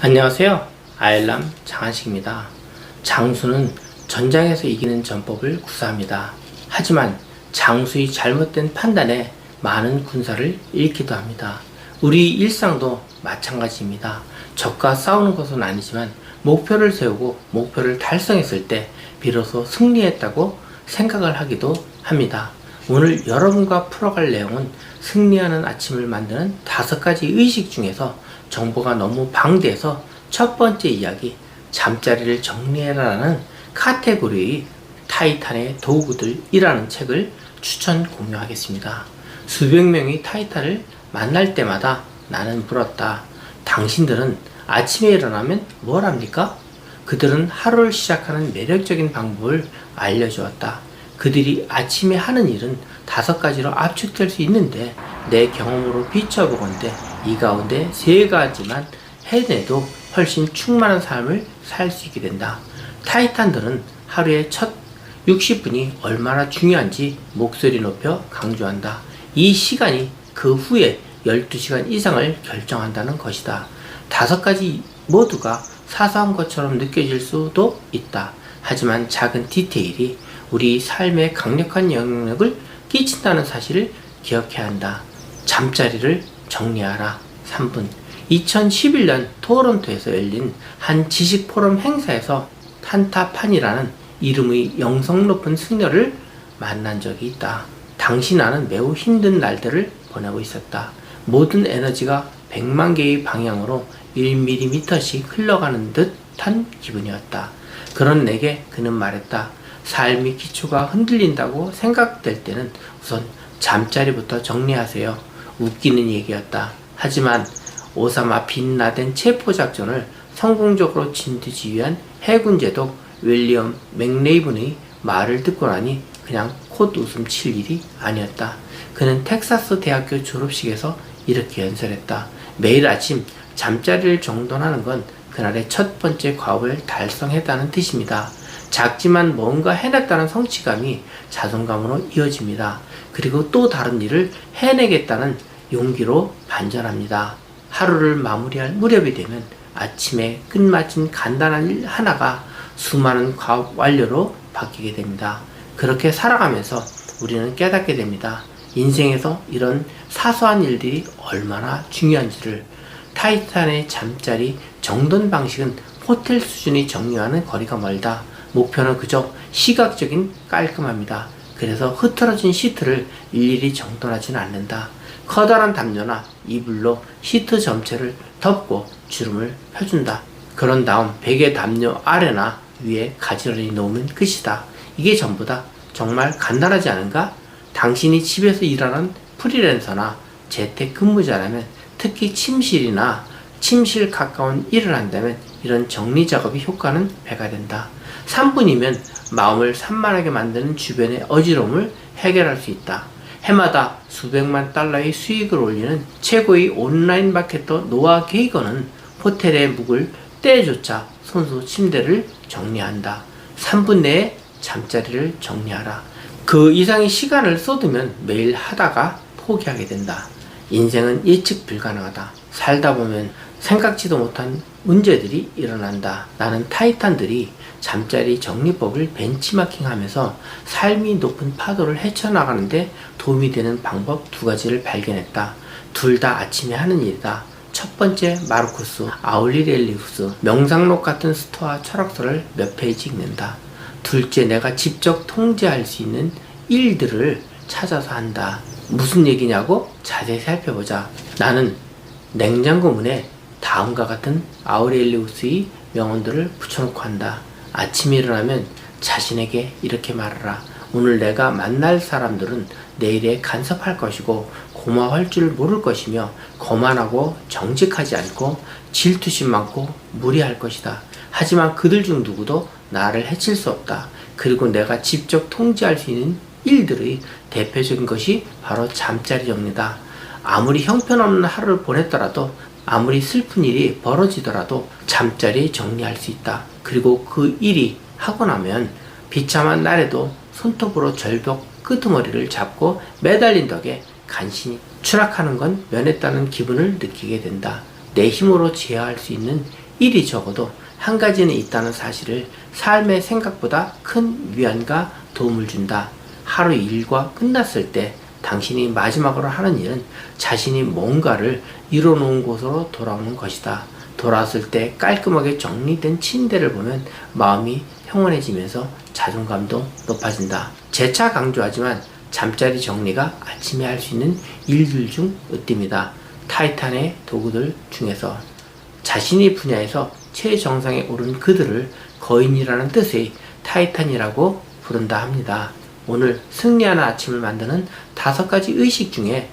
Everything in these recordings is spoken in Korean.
안녕하세요. 아일람 장한식입니다. 장수는 전장에서 이기는 전법을 구사합니다. 하지만 장수의 잘못된 판단에 많은 군사를 잃기도 합니다. 우리 일상도 마찬가지입니다. 적과 싸우는 것은 아니지만 목표를 세우고 목표를 달성했을 때 비로소 승리했다고 생각을 하기도 합니다. 오늘 여러분과 풀어갈 내용은 승리하는 아침을 만드는 5가지 의식 중에서 정보가 너무 방대해서 첫 번째 이야기, 잠자리를 정리해라라는 카테고리의 타이탄의 도구들이라는 책을 추천 공유하겠습니다. 수백 명의 타이탄을 만날 때마다 나는 물었다. 당신들은 아침에 일어나면 뭘 합니까? 그들은 하루를 시작하는 매력적인 방법을 알려주었다. 그들이 아침에 하는 일은 5가지로 압축될 수 있는데 내 경험으로 비춰보건대 이 가운데 3가지만 해내도 훨씬 충만한 삶을 살 수 있게 된다. 타이탄들은 하루의 첫 60분이 얼마나 중요한지 목소리 높여 강조한다. 이 시간이 그 후에 12시간 이상을 결정한다는 것이다. 5가지 모두가 사소한 것처럼 느껴질 수도 있다. 하지만 작은 디테일이 우리 삶에 강력한 영향력을 끼친다는 사실을 기억해야 한다. 잠자리를 정리하라. 3분. 2011년 토론토에서 열린 한 지식 포럼 행사에서 탄타판이라는 이름의 영성 높은 승려를 만난 적이 있다. 당시 나는 매우 힘든 날들을 보내고 있었다. 모든 에너지가 100만 개의 방향으로 1mm씩 흘러가는 듯한 기분이었다. 그런 내게 그는 말했다. 삶의 기초가 흔들린다고 생각될 때는 우선 잠자리부터 정리하세요. 웃기는 얘기였다. 하지만 오사마 빈 라덴 체포작전을 성공적으로 진두지 위한 해군제독 윌리엄 맥레이븐의 말을 듣고 나니 그냥 콧 웃음 칠 일이 아니었다. 그는 텍사스 대학교 졸업식에서 이렇게 연설했다. 매일 아침 잠자리를 정돈하는 건 그날의 첫 번째 과업을 달성했다는 뜻입니다. 작지만 뭔가 해냈다는 성취감이 자존감으로 이어집니다. 그리고 또 다른 일을 해내겠다는 용기로 반전합니다. 하루를 마무리할 무렵이 되면 아침에 끝마친 간단한 일 하나가 수많은 과업 완료로 바뀌게 됩니다. 그렇게 살아가면서 우리는 깨닫게 됩니다. 인생에서 이런 사소한 일들이 얼마나 중요한지를. 타이탄의 잠자리 정돈 방식은 호텔 수준의 정리와는 거리가 멀다. 목표는 그저 시각적인 깔끔함이다. 그래서 흐트러진 시트를 일일이 정돈하지는 않는다. 커다란 담요나 이불로 시트 전체를 덮고 주름을 펴준다. 그런 다음 베개 담요 아래나 위에 가지런히 놓으면 끝이다. 이게 전부다. 정말 간단하지 않은가? 당신이 집에서 일하는 프리랜서나 재택근무자라면, 특히 침실이나 침실 가까운 일을 한다면 이런 정리 작업의 효과는 배가 된다. 3분이면 마음을 산만하게 만드는 주변의 어지러움을 해결할 수 있다. 해마다 수백만 달러의 수익을 올리는 최고의 온라인 마케터 노아 게이거는 호텔에 묵을 때조차 손수 침대를 정리한다. 3분 내에 잠자리를 정리하라. 그 이상의 시간을 쏟으면 매일 하다가 포기하게 된다. 인생은 예측 불가능하다. 살다 보면 생각지도 못한 문제들이 일어난다. 나는 타이탄들이 잠자리 정리법을 벤치마킹하면서 삶이 높은 파도를 헤쳐나가는데 도움이 되는 방법 2가지를 발견했다. 둘 다 아침에 하는 일이다. 첫 번째, 마르쿠스 아울리렐리우스 명상록 같은 스토아 철학서를 몇 페이지 읽는다. 둘째, 내가 직접 통제할 수 있는 일들을 찾아서 한다. 무슨 얘기냐고 자세히 살펴보자. 나는 냉장고 문에 다음과 같은 아우렐리우스의 명언들을 붙여놓고 한다. 아침에 일어나면 자신에게 이렇게 말하라. 오늘 내가 만날 사람들은 내일에 간섭할 것이고 고마워할 줄 모를 것이며 거만하고 정직하지 않고 질투심 많고 무리할 것이다. 하지만 그들 중 누구도 나를 해칠 수 없다. 그리고 내가 직접 통제할 수 있는 일들의 대표적인 것이 바로 잠자리 정리다. 아무리 형편없는 하루를 보냈더라도, 아무리 슬픈 일이 벌어지더라도 잠자리 정리할 수 있다. 그리고 그 일이 하고 나면 비참한 날에도 손톱으로 절벽 끄트머리를 잡고 매달린 덕에 간신히 추락하는 건 면했다는 기분을 느끼게 된다. 내 힘으로 제어할 수 있는 일이 적어도 한 가지는 있다는 사실을 삶의 생각보다 큰 위안과 도움을 준다. 하루 일과 끝났을 때 당신이 마지막으로 하는 일은 자신이 뭔가를 이뤄놓은 곳으로 돌아오는 것이다. 돌아왔을 때 깔끔하게 정리된 침대를 보면 마음이 평온해지면서 자존감도 높아진다. 재차 강조하지만 잠자리 정리가 아침에 할 수 있는 일들 중 으뜸이다. 타이탄의 도구들 중에서 자신의 분야에서 최정상에 오른 그들을 거인이라는 뜻의 타이탄이라고 부른다 합니다. 오늘 승리하는 아침을 만드는 5가지 의식 중에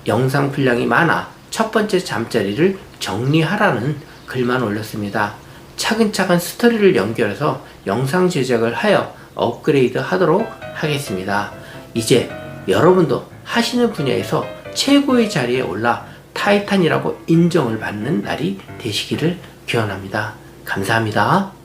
영상 분량이 많아 첫 번째 잠자리를 정리하라는 글만 올렸습니다. 차근차근 스토리를 연결해서 영상 제작을 하여 업그레이드 하도록 하겠습니다. 이제 여러분도 하시는 분야에서 최고의 자리에 올라 타이탄이라고 인정을 받는 날이 되시기를 기원합니다. 감사합니다.